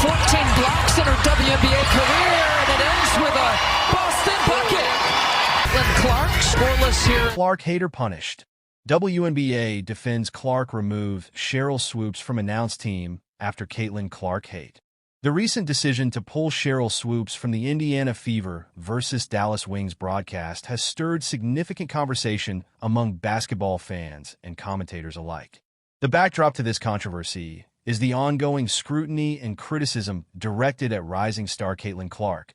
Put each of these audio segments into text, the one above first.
14 blocks in her WNBA career, and it ends with a Boston bucket. Caitlin Clark scoreless here. Clark hater punished. WNBA defends Clark removed Sheryl Swoopes from announced team after Caitlin Clark hate. The recent decision to pull Sheryl Swoopes from the Indiana Fever versus Dallas Wings broadcast has stirred significant conversation among basketball fans and commentators alike. The backdrop to this controversy is the ongoing scrutiny and criticism directed at rising star Caitlin Clark,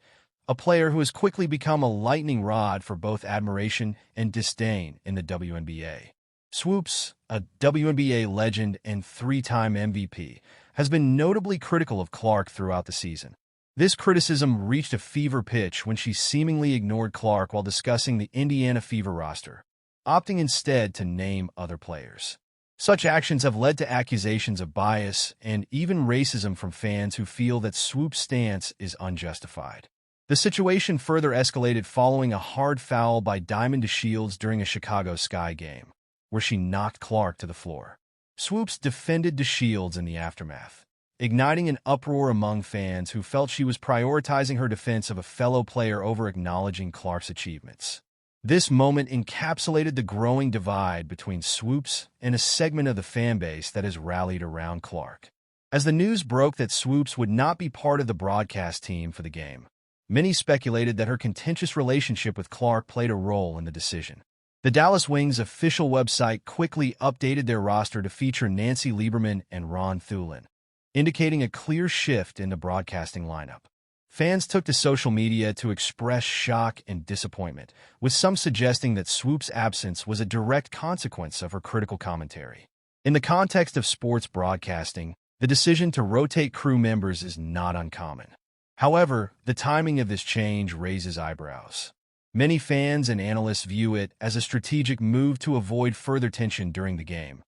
a player who has quickly become a lightning rod for both admiration and disdain in the WNBA. Swoopes, a WNBA legend and three-time MVP, has been notably critical of Clark throughout the season. This criticism reached a fever pitch when she seemingly ignored Clark while discussing the Indiana Fever roster, opting instead to name other players. Such actions have led to accusations of bias and even racism from fans who feel that Swoopes' stance is unjustified. The situation further escalated following a hard foul by Diamond DeShields during a Chicago Sky game, where she knocked Clark to the floor. Swoopes defended DeShields in the aftermath, igniting an uproar among fans who felt she was prioritizing her defense of a fellow player over acknowledging Clark's achievements. This moment encapsulated the growing divide between Swoopes and a segment of the fanbase that has rallied around Clark. As the news broke that Swoopes would not be part of the broadcast team for the game, many speculated that her contentious relationship with Clark played a role in the decision. The Dallas Wings official website quickly updated their roster to feature Nancy Lieberman and Ron Thulin, indicating a clear shift in the broadcasting lineup. Fans took to social media to express shock and disappointment, with some suggesting that Swoopes' absence was a direct consequence of her critical commentary. In the context of sports broadcasting, the decision to rotate crew members is not uncommon. However, the timing of this change raises eyebrows. Many fans and analysts view it as a strategic move to avoid further tension during the game,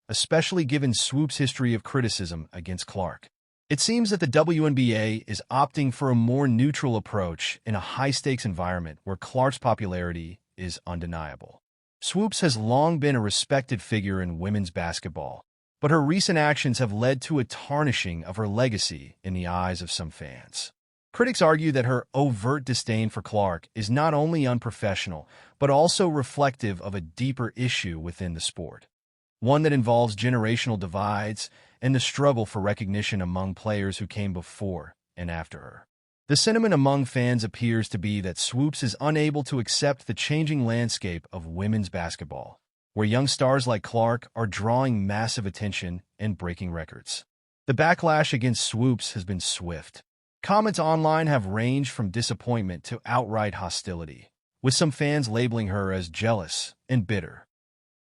especially given Swoopes' history of criticism against Clark. It seems that the WNBA is opting for a more neutral approach in a high-stakes environment where Clark's popularity is undeniable. Swoopes has long been a respected figure in women's basketball, but her recent actions have led to a tarnishing of her legacy in the eyes of some fans. Critics argue that her overt disdain for Clark is not only unprofessional, but also reflective of a deeper issue within the sport, one that involves generational divides and the struggle for recognition among players who came before and after her. The sentiment among fans appears to be that Swoopes is unable to accept the changing landscape of women's basketball, where young stars like Clark are drawing massive attention and breaking records. The backlash against Swoopes has been swift. Comments online have ranged from disappointment to outright hostility, with some fans labeling her as jealous and bitter.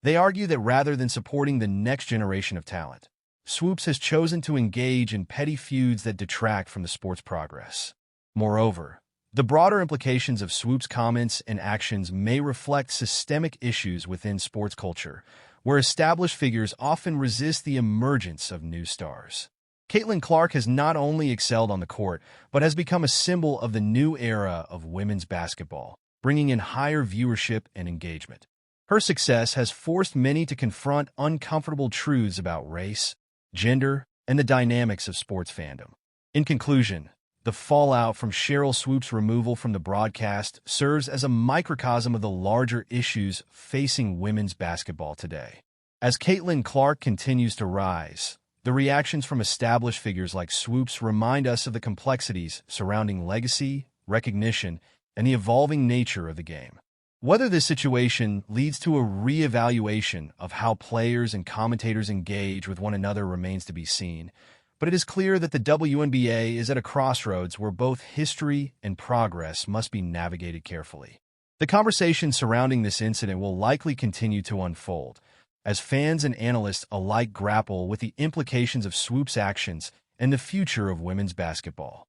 They argue that rather than supporting the next generation of talent, Swoopes has chosen to engage in petty feuds that detract from the sport's progress. Moreover, the broader implications of Swoopes' comments and actions may reflect systemic issues within sports culture, where established figures often resist the emergence of new stars. Caitlin Clark has not only excelled on the court, but has become a symbol of the new era of women's basketball, bringing in higher viewership and engagement. Her success has forced many to confront uncomfortable truths about race, gender, and the dynamics of sports fandom. In conclusion, the fallout from Sheryl Swoopes' removal from the broadcast serves as a microcosm of the larger issues facing women's basketball today. As Caitlin Clark continues to rise, the reactions from established figures like Swoopes remind us of the complexities surrounding legacy, recognition, and the evolving nature of the game. Whether this situation leads to a re-evaluation of how players and commentators engage with one another remains to be seen, but it is clear that the WNBA is at a crossroads where both history and progress must be navigated carefully. The conversation surrounding this incident will likely continue to unfold, as fans and analysts alike grapple with the implications of Swoopes' actions and the future of women's basketball.